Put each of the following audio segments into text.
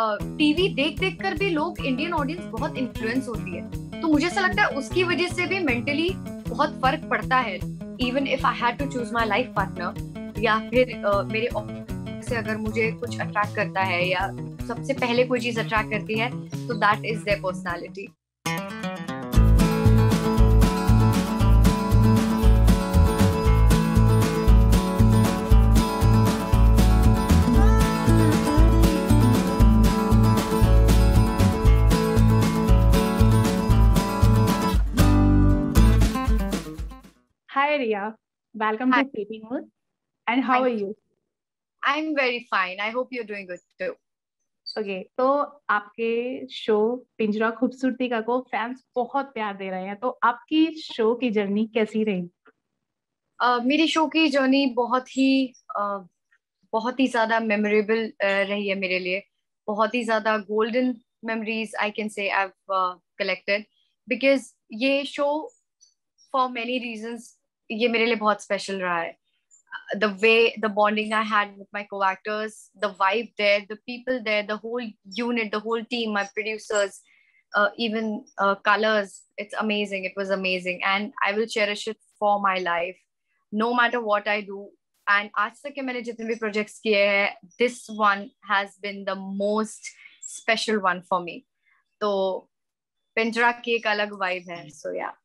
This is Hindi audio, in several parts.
टीवी देख देख कर भी लोग, इंडियन ऑडियंस बहुत इन्फ्लुएंस होती है, तो मुझे ऐसा लगता है उसकी वजह से भी मेंटली बहुत फर्क पड़ता है। Even if I had to choose my life partner, या फिर मेरे से अगर मुझे कुछ अट्रैक्ट करता है या सबसे पहले कोई चीज अट्रैक्ट करती है, तो that is there personality. Hi Ria, welcome Hi, to Sleeping Mood. And how are thank you. you? I'm very fine. I hope you're doing good too. Okay, तो आपके शो पिंजरा खूबसूरती का को फैंस बहुत प्यार दे रहे हैं, तो आपकी शो की जर्नी कैसी रही? मेरी शो की जर्नी बहुत ही ज्यादा मेमोरेबल रही है मेरे लिए। बहुत ही ज्यादा golden memories I can say I have collected, because ये शो फॉर मेनी रीजंस ये मेरे लिए बहुत स्पेशल रहा है। The way, the bonding I had with my co-actors, the vibe there, the people there, the whole unit, the whole team, my producers, even colors, it's amazing. It was amazing, and I will cherish it for my life, no matter what I do. And आज तक के मैंने जितने भी projects किए हैं, this one has been the most special one for me. तो पिंजरा की एक अलग vibe है, so yeah.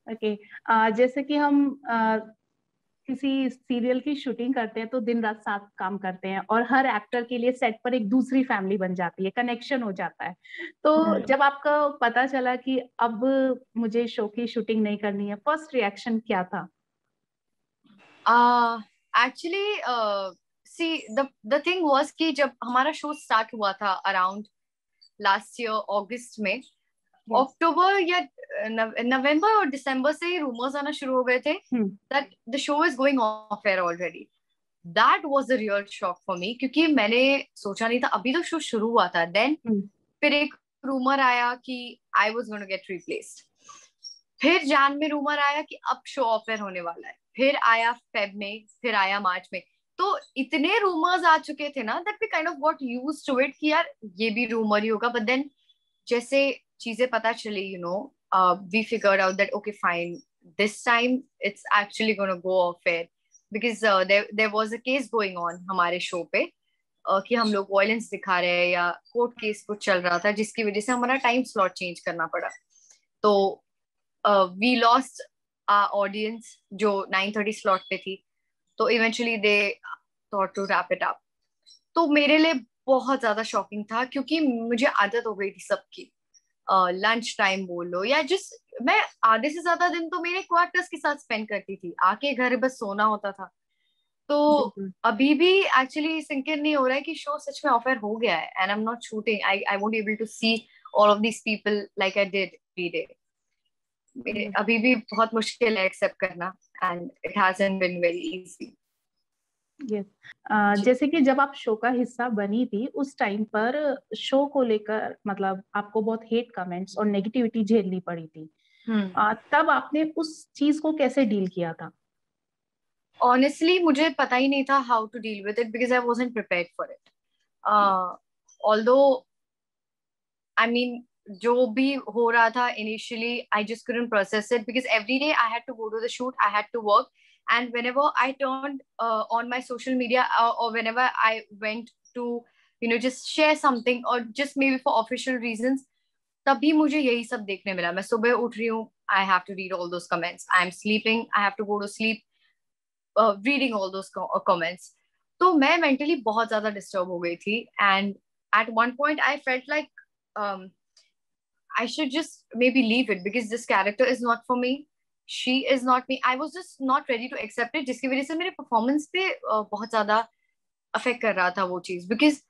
Okay, जैसे कि हम किसी सीरियल की शूटिंग करते हैं तो दिन रात साथ काम करते हैं और हर एक्टर के लिए सेट पर एक दूसरी फैमिली बन जाती है, कनेक्शन हो जाता है। तो जब आपका पता चला कि अब मुझे शो की शूटिंग नहीं करनी है, फर्स्ट रिएक्शन क्या था? Actually see the thing was कि जब हमारा शो स्टार्ट हुआ था अराउंड लास्ट ईयर अगस्त में, अक्टूबर या नवंबर और दिसंबर से ही रूमर्स आना शुरू हो गए थे that the show is going of air already. That was the real shock for me, क्योंकि मैंने सोचा नहीं था, अभी तो शो शुरू हुआ था। देन फिर एक रूमर आया कि I was going to get replaced. फिर जान में रूमर आया कि अब शो ऑफ एयर होने वाला है। फिर आया फेब में, फिर आया मार्च में। तो इतने रूमर्स आ चुके थे ना that we kind of got used to it कि यार ये भी रूमर ही होगा। बट देन जैसे चीजें पता चली, we figured out that okay fine, this time it's actually gonna go off air, because there was a case going on हमारे शो पे, कि हम लोग वायलेंस दिखा रहे हैं या कोर्ट केस कुछ चल रहा था, जिसकी वजह से हमारा टाइम स्लॉट चेंज करना पड़ा। तो वी लॉस्ट ऑडियंस जो 9:30 स्लॉट पे थी। तो eventually they thought to wrap it up. तो मेरे लिए बहुत ज्यादा शॉकिंग था, क्योंकि मुझे आदत हो गई थी सबकी, लंच टाइम बोलो या जिस, मैं आधे से ज्यादा दिन तो मेरे क्वार्टर्स के साथ स्पेंड करती थी, आके घर बस सोना होता था। तो अभी भी एक्चुअली सिंकर नहीं हो रहा है कि शो सच में ऑफर हो गया है, and I am not shooting, I won't able to see all of these people like I did every day. मेरे अभी भी बहुत मुश्किल है एक्सेप्ट करना, and it hasn't been very easy. Yes, जैसे कि जब आप शो का हिस्सा बनी थी उस टाइम पर शो को लेकर मतलब आपको बहुत हेट कमेंट्स और नेगेटिविटी झेलनी पड़ी थी। तब आपने उस चीज को कैसे डील किया था? ऑनेस्टली मुझे पता ही नहीं था how to deal with it, because I wasn't prepared for it. Although I mean जो भी हो रहा था initially, I just couldn't process it because every day I had to go to the shoot, I had to work, and whenever I turned on my social media, or whenever I went to just share something or just maybe for official reasons, तभी मुझे यही सब देखने मिला। मैं सुबह उठ रही हूँ, I have to read all those comments. I am sleeping, I have to go to sleep, reading all those comments. तो मैं mentally बहुत ज्यादा डिस्टर्ब हो गई थी, and at one point I felt like um, I should just maybe leave it because this character is not for me. She is not me. I was just not ready to accept it, जिसकी वजह से मेरे परफॉर्मेंस पे बहुत ज्यादा अफेक्ट कर रहा था वो चीज। बिकॉज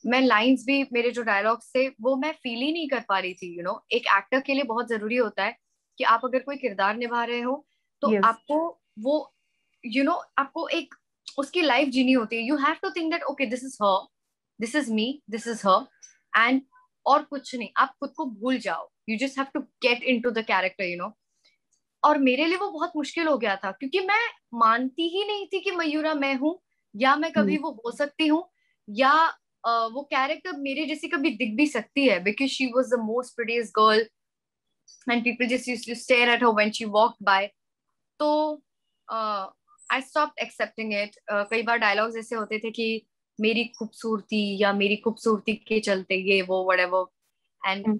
मैं लाइंस भी, मेरे जो डायलॉग्स थे वो मैं फील ही नहीं कर पा रही थी। एक एक्टर के लिए बहुत जरूरी होता है कि आप अगर कोई किरदार निभा रहे हो तो Yes. आपको वो आपको एक उसकी लाइफ जीनी होती है। You have to think that okay this is her, this is me, this is her, and और कुछ नहीं, आप खुद को भूल जाओ। You just have to get into the character. और मेरे लिए वो बहुत मुश्किल हो गया था, क्योंकि मैं मानती ही नहीं थी कि मयूरा मैं हूं, या मैं कभी वो हो सकती हूँ, या वो कैरेक्टर मेरे जैसी कभी दिख भी सकती है, because she was the most prettiest girl and people just used to stare at her when she walked by. तो आई स्टॉप्ड एक्सेप्टिंग इट. कई बार डायलॉग्स ऐसे होते थे कि मेरी खूबसूरती या मेरी खूबसूरती के चलते ये वो व्हाटएवर, एंड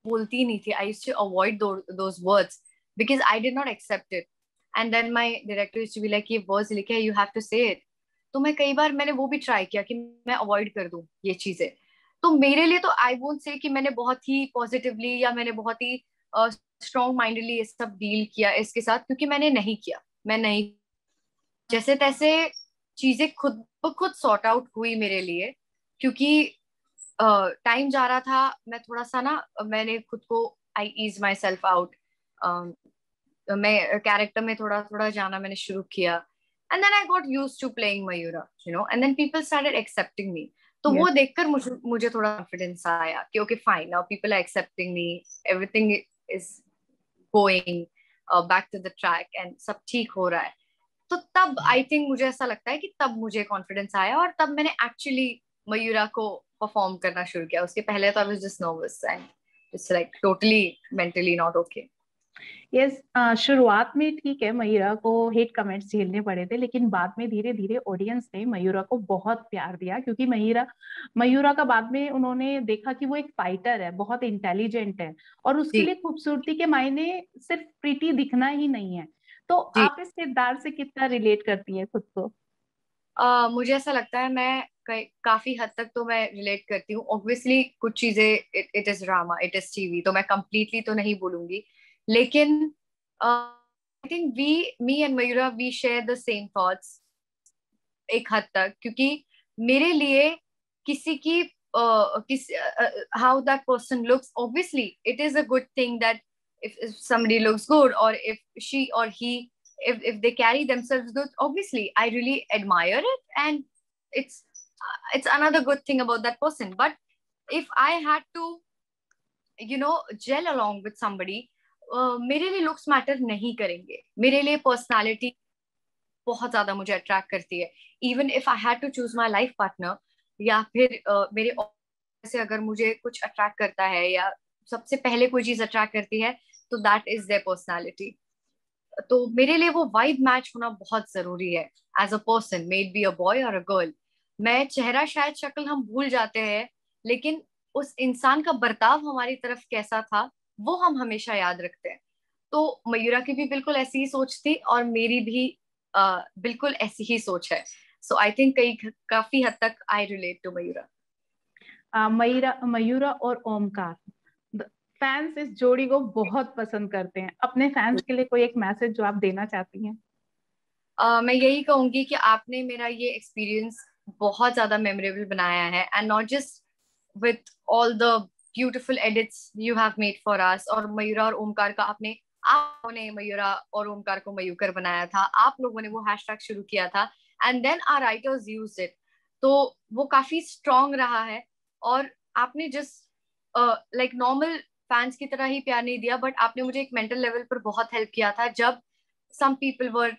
बोलती नहीं थी. I used to avoid those words because I did not accept it. And then my director used to be like, ये वर्ड्स लिखे हैं, you have to say it. तो मैं कई बार मैंने वो भी ट्राई किया कि मैं अवॉइड कर दूं ये चीजें. तो मेरे लिए तो आई वोंट से कि मैंने बहुत ही पॉजिटिवली या मैंने बहुत ही स्ट्रॉन्ग माइंडली ये सब डील किया इसके साथ, क्योंकि मैंने नहीं किया. मैं नहीं, जैसे तैसे चीजें खुद ब खुद सॉर्ट आउट हुई मेरे लिए, क्योंकि टाइम जा रहा था. मैं थोड़ा सा ना, मैंने खुद को, I ease myself out. मैं कैरेक्टर में थोड़ा थोड़ा जाना मैंने शुरू किया. And then I got used to playing Mayura, and then people started accepting me. तो वो देखकर मुझे मुझे थोड़ा कॉन्फिडेंस आया कि okay fine, now people are accepting me, everything is going back to the track and सब ठीक हो रहा है. तो तब आई थिंक मुझे ऐसा लगता है कि तब मुझे कॉन्फिडेंस आया और तब मैंने एक्चुअली मयूरा को परफॉर्म करना शुरू किया. उसके पहले तो I was just nervous and it's like totally mentally not okay. Yes, शुरुआत में ठीक है, मयूरा को हेट कमेंट्स झेलने पड़े थे, लेकिन बाद में धीरे धीरे ऑडियंस ने मयूरा को बहुत प्यार दिया, क्योंकि मयूरा मयूरा का बाद में उन्होंने देखा कि वो एक फाइटर है, बहुत इंटेलिजेंट है, और उसके लिए खूबसूरती के मायने सिर्फ प्रीटी दिखना ही नहीं है. तो आप इस किरदार से कितना रिलेट करती हैं खुद को? मुझे ऐसा लगता है मैं काफी हद तक तो मैं रिलेट करती हूँ. ऑब्वियसली कुछ चीजें, it is drama, it is TV, तो मैं कंप्लीटली तो नहीं बोलूंगी. लेकिन I think me and Mayura we share the same thoughts एक हद तक, क्योंकि मेरे लिए किसी की किस how that person looks, obviously it is a good thing that if somebody looks good, or if she or he, if they carry themselves good, obviously I really admire it, and it's it's another good thing about that person. But if I had to gel along with somebody, मेरे लिए लुक्स मैटर नहीं करेंगे. मेरे लिए पर्सनालिटी बहुत ज्यादा मुझे अट्रैक्ट करती है. Even if I had to choose my life partner, या फिर मेरे से अगर मुझे कुछ अट्रैक्ट करता है या सबसे पहले कोई चीज अट्रैक्ट करती है, तो दैट इज देयर पर्सनालिटी. तो मेरे लिए वो वाइब मैच होना बहुत जरूरी है as a person, may it be a boy और अ गर्ल. मैं चेहरा शायद शक्ल हम भूल जाते हैं, लेकिन उस इंसान का बर्ताव हमारी तरफ कैसा था वो हम हमेशा याद रखते हैं. तो मयूरा की भी बिल्कुल ऐसी ही सोच थी और मेरी भी बिल्कुल ऐसी ही सोच है. सो आई थिंक काफी हद तक I relate to Mayura. Mayura और ओमकार, फैंस इस जोड़ी को बहुत पसंद करते हैं. अपने फैंस के लिए कोई एक मैसेज जो आप देना चाहती हैं? मैं यही कहूंगी कि आपने मेरा ये एक्सपीरियंस बहुत ज्यादा मेमोरेबल बनाया है, and not just with all the beautiful edits you have made for us. और मयूरा और ओमकार का आपने ने मयूरा और ओमकार को मयूकर बनाया था, आप लोगों ने वो हैशटैग शुरू किया था, and then our writers used it. तो वो काफी स्ट्रांग रहा है. और आपने जस्ट लाइक नॉर्मल फैंस की तरह ही प्यार नहीं दिया, बट आपने मुझे एक मेंटल लेवल पर बहुत हेल्प किया था, जब some people were,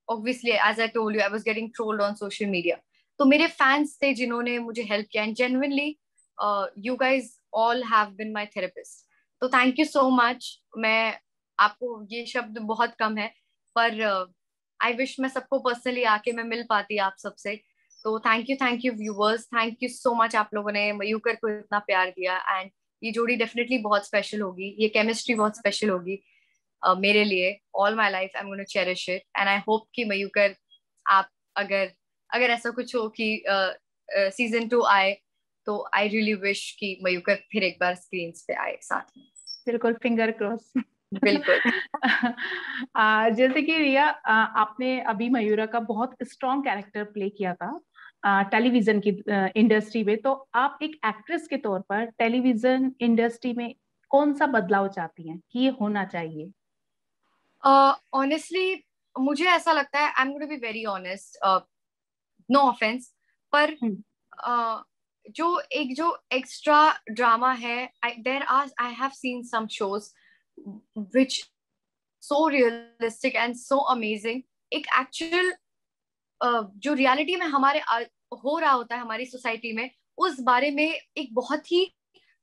obviously as I told you, I was getting trolled on social media. तो मेरे फैंस थे जिन्होंने मुझे हेल्प किया, and genuinely you guys all have been my therapist. तो थैंक यू सो मच. मैं आपको ये शब्द बहुत कम है, पर आई विश मैं सबको पर्सनली आके मैं मिल पाती आप सबसे. तो thank you viewers, thank you so much. आप लोगों ने मयूकर को इतना प्यार दिया, एंड ये जोड़ी डेफिनेटली बहुत स्पेशल होगी, ये केमिस्ट्री बहुत स्पेशल होगी मेरे लिए. All my life I am gonna cherish it, and I hope कि मयूकर, आप अगर अगर ऐसा कुछ हो कि सीजन 2 आए, तो आई रियली विश कि मयूकर फिर एक बार स्क्रीन पे आए साथ में. बिल्कुल, फिंगर क्रॉस. बिल्कुल. जैसे कि रिया, आपने अभी मयूरा का बहुत स्ट्रॉन्ग कैरेक्टर प्ले किया था टेलीविजन की इंडस्ट्री में, तो आप एक एक्ट्रेस के तौर पर टेलीविजन इंडस्ट्री में कौन सा बदलाव चाहती हैं कि ये होना चाहिए? ऑनेस्टली मुझे ऐसा लगता है, I am gonna be very honest, no offence, पर जो एक्स्ट्रा ड्रामा है, there are, I have seen some shows which so realistic and so amazing. एक एक्चुअल जो रियलिटी में हमारे हो रहा होता है हमारी सोसाइटी में, उस बारे में एक बहुत ही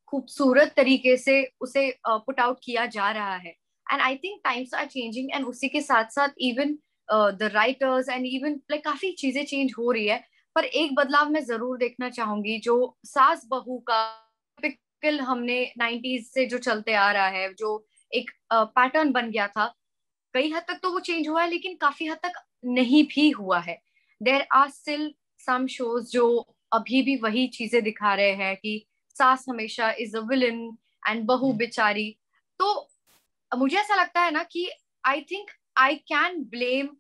खूबसूरत तरीके से उसे पुट आउट किया जा रहा है. And I think times are changing, and उसी के साथ साथ even the writers and even like काफी चीजें चेंज हो रही है. पर एक बदलाव मैं जरूर देखना चाहूंगी, जो सास बहू का टिपिकल हमने 90s से जो चलते आ रहा है, जो एक पैटर्न बन गया था, कई हद तक तो वो चेंज हुआ है, लेकिन काफी हद तक नहीं भी हुआ है. There are still some shows जो अभी भी वही चीजें दिखा रहे हैं कि सास हमेशा इज अ विलन एंड बहू बेचारी. तो मुझे ऐसा लगता है ना कि I think I can blame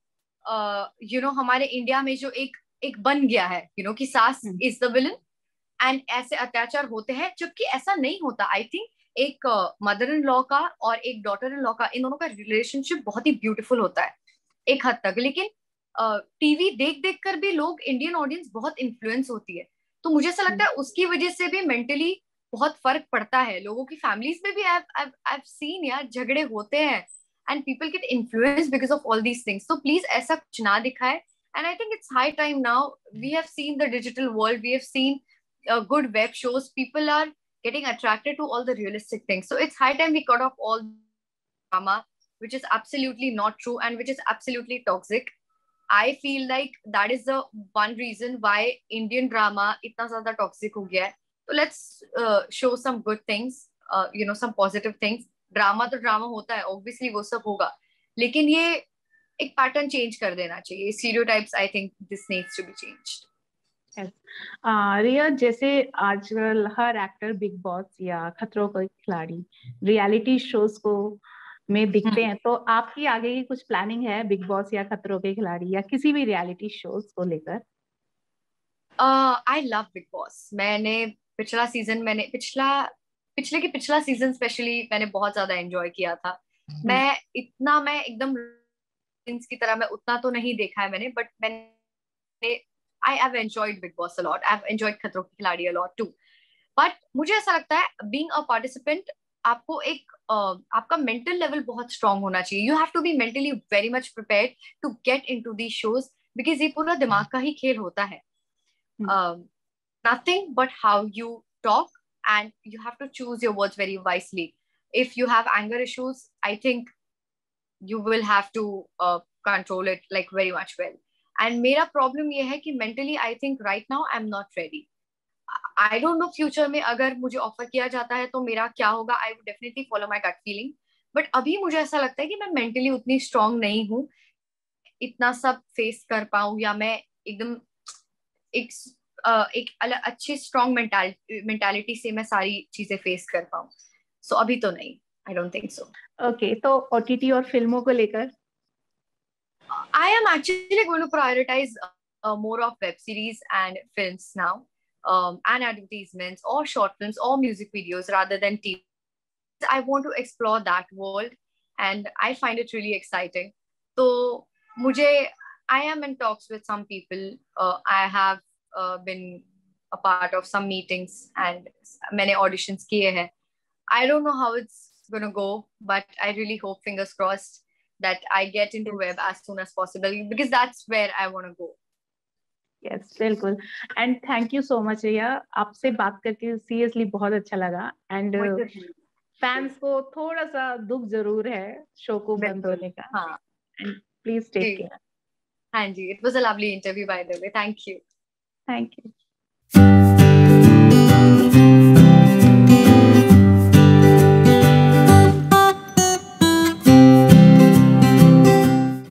हमारे इंडिया में जो एक एक बन गया है कि सास इज द विलन एंड ऐसे अत्याचार होते हैं, जबकि ऐसा नहीं होता. आई थिंक एक मदर इन लॉ का और एक डॉटर इन लॉ का, इन दोनों का रिलेशनशिप बहुत ही ब्यूटीफुल होता है एक हद तक. लेकिन टीवी देख देख कर भी लोग, इंडियन ऑडियंस बहुत इन्फ्लुएंस होती है. तो मुझे ऐसा लगता है उसकी वजह से भी मेंटली बहुत फर्क पड़ता है. लोगों की फैमिलीज में भी आई सीन यार झगड़े होते हैं and people get influence because of all these things. तो प्लीज ऐसा कुछ ना दिखाए. And I think it's high time now. We have seen the digital world, we have seen good web shows. People are getting attracted to all the realistic things. So it's high time we cut off all drama, which is absolutely not true and which is absolutely toxic. I feel like that is the one reason why Indian drama itna zyada toxic ho gaya hai. So let's show some good things, some positive things. Drama to drama hota hai, obviously wo sab hoga. लेकिन ये एक पैटर्न चेंज कर देना चाहिए. Stereotypes, I think this needs to be changed. Yes. रिया, जैसे आजकल हर एक्टर बिग बॉस या खतरों के खिलाड़ी रियलिटी शोज को में दिखते हैं, तो आपकी आगे की कुछ प्लानिंग है बिग बॉस या खतरों के खिलाड़ी या किसी भी रियलिटी शोज को लेकर? I love big boss. मैंने पिछला सीजन, पिछला सीजन स्पेशली मैंने बहुत ज्यादा एंजॉय किया था. मैं एकदम की तरह मैं उतना तो नहीं देखा है मैंने, बट मैंने I have enjoyed Big Boss a lot. I've enjoyed खतरों के खिलाड़ी a lot too. But मुझे ऐसा लगता है being a participant, आपको एक आपका mental level बहुत strong होना चाहिए. You have to be mentally very much prepared to get into these shows because ये पूरा दिमाग का ही खेल होता है. Nothing but how you talk, and you have to choose your words very wisely. If you have anger issues, I think you will have to control it like very much well. And मेरा प्रॉब्लम ये है कि mentally I think right now I am not ready. I don't know future में अगर मुझे ऑफर किया जाता है तो मेरा क्या होगा. I would definitely follow my gut feeling. But अभी मुझे ऐसा लगता है कि मैं मेंटली उतनी स्ट्रांग नहीं हूँ इतना सब फेस कर पाऊँ, या मैं एकदम एक अच्छी स्ट्रांग मेंटालिटी से मैं सारी चीजें फेस कर पाऊँ. सो अभी तो नहीं. I don't think so. Okay, तो ओटीटी और फिल्मों को लेकर? I am actually going to prioritize more of web series and films now, and advertisements or short films or music videos rather than TV. I want to explore that world, and I find it really exciting. So, I am in talks with some people. I have been a part of some meetings and many auditions kiye hai. I don't know how it's going to go, but I really hope, fingers crossed, that I get into web as soon as possible because that's where I want to go. Yes, बिल्कुल. And thank you so much रिया. आपसे बात करके सीरियसली बहुत अच्छा लगा. And फैंस को थोड़ा सा दुख जरूर है शो को बंद होने का. हाँ. And please take care. हाँ जी, it was a lovely interview by the way. Thank you. Thank you.